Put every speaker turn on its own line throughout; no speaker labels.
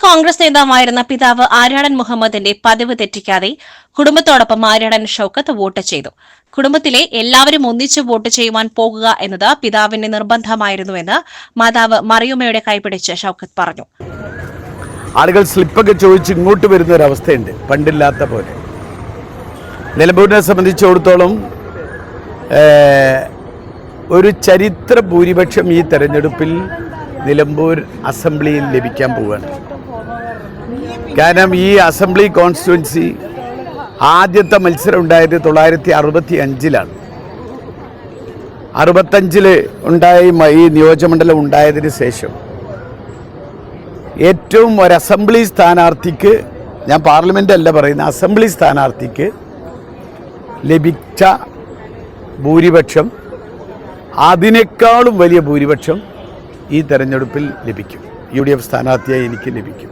കോൺഗ്രസ് നേതാവായിരുന്ന പിതാവ് ആര്യാടൻ മുഹമ്മദിന്റെ പതിവ് തെറ്റിക്കാതെ കുടുംബത്തോടൊപ്പം ആര്യാടൻ ഷൌക്കത്ത് വോട്ട് ചെയ്തു. കുടുംബത്തിലെ എല്ലാവരും ഒന്നിച്ച് വോട്ട് ചെയ്യുവാൻ പോകുക എന്നത് പിതാവിന്റെ നിർബന്ധമായിരുന്നുവെന്ന് മാതാവ് മറിയുമ്മയുടെ കൈപിടിച്ച് ഷൌക്കത്ത് പറഞ്ഞു.
ആളുകൾ സ്ലിപ്പൊക്കെ ചോദിച്ച് ഇങ്ങോട്ട് വരുന്ന ഒരു അവസ്ഥയുണ്ട്, പണ്ടില്ലാത്ത പോലെ. നിലമ്പൂരിനെ സംബന്ധിച്ചിടത്തോളം ഒരു ചരിത്ര ഭൂരിപക്ഷം ഈ തെരഞ്ഞെടുപ്പിൽ നിലമ്പൂർ അസംബ്ലിയിൽ ലഭിക്കാൻ പോവുകയാണ്. കാരണം ഈ അസംബ്ലി കോൺസ്റ്റിറ്റ്യുവൻസി ആദ്യത്തെ മത്സരം ഉണ്ടായത് 1965-ലാണ്. 65 ഉണ്ടായ ഈ നിയോജകമണ്ഡലം ഉണ്ടായതിന് ശേഷം ഏറ്റവും ഒരു അസംബ്ലി സ്ഥാനാർത്ഥിക്ക്, ഞാൻ പാർലമെൻ്റ് അല്ല പറയുന്നത്, അസംബ്ലി സ്ഥാനാർത്ഥിക്ക് ലഭിച്ച ഭൂരിപക്ഷം അതിനേക്കാളും വലിയ ഭൂരിപക്ഷം ഈ തെരഞ്ഞെടുപ്പിൽ ലഭിക്കും. UDF സ്ഥാനാർത്ഥിയായി എനിക്ക് ലഭിക്കും.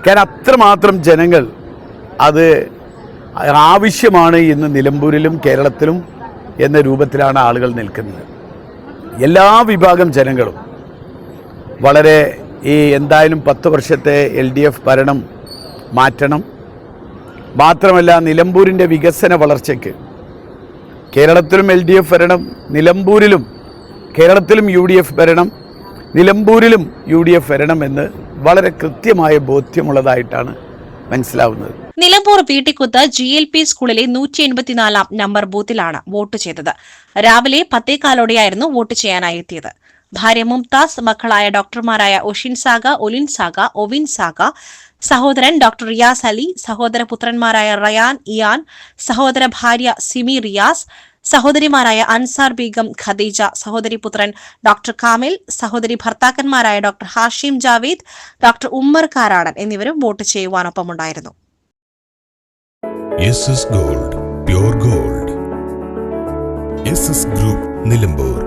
കാരണം അത്രമാത്രം ജനങ്ങൾ അത് ആവശ്യമാണ് ഇന്ന് നിലമ്പൂരിലും കേരളത്തിലും എന്ന രൂപത്തിലാണ് ആളുകൾ നിൽക്കുന്നത്. എല്ലാ വിഭാഗം ജനങ്ങളും വളരെ എന്തായാലും 10 വർഷത്തെ LDF ഭരണം മാറ്റണം, മാത്രമല്ല നിലമ്പൂരിൻ്റെ വികസന വളർച്ചയ്ക്ക് കേരളത്തിലും LDF ഭരണം, നിലമ്പൂരിലും കേരളത്തിലും UDF ഭരണം, നിലമ്പൂരിലും UDF ഭരണം എന്ന് വളരെ കൃത്യമായ ബോധ്യമുള്ളതായിട്ടാണ് മനസ്സിലാവുന്നത്.
നിലമ്പൂർ വീട്ടിക്കുത്ത് GLP സ്കൂളിലെ 184 നമ്പർ ബൂത്തിലാണ് വോട്ട് ചെയ്തത്. രാവിലെ 10:15 വോട്ട് ചെയ്യാനായി എത്തിയത്. ഭാര്യ മുംതാസ്, മക്കളായ ഡോക്ടർമാരായ ഒഷിൻ സാഗ, ഒലിൻ സാഗ, ഒവിൻ സാഗ, സഹോദരൻ ഡോക്ടർ റിയാസ് അലി, സഹോദരപുത്രന്മാരായ റയാൻ, ഇയാൻ, സഹോദര ഭാര്യ സിമി റിയാസ്, സഹോദരിമാരായ അൻസാർ ബീഗം, ഖദീജ, സഹോദരിപുത്രൻ ഡോക്ടർ കാമിൽ, സഹോദരി ഭർത്താക്കന്മാരായ ഡോക്ടർ ഹാഷിം ജാവേദ്, ഡോക്ടർ ഉമ്മർ കാരാടൻ എന്നിവരും വോട്ട് ചെയ്യുവാനൊപ്പമുണ്ടായിരുന്നു.
Gold, pure gold. Group Nilambur.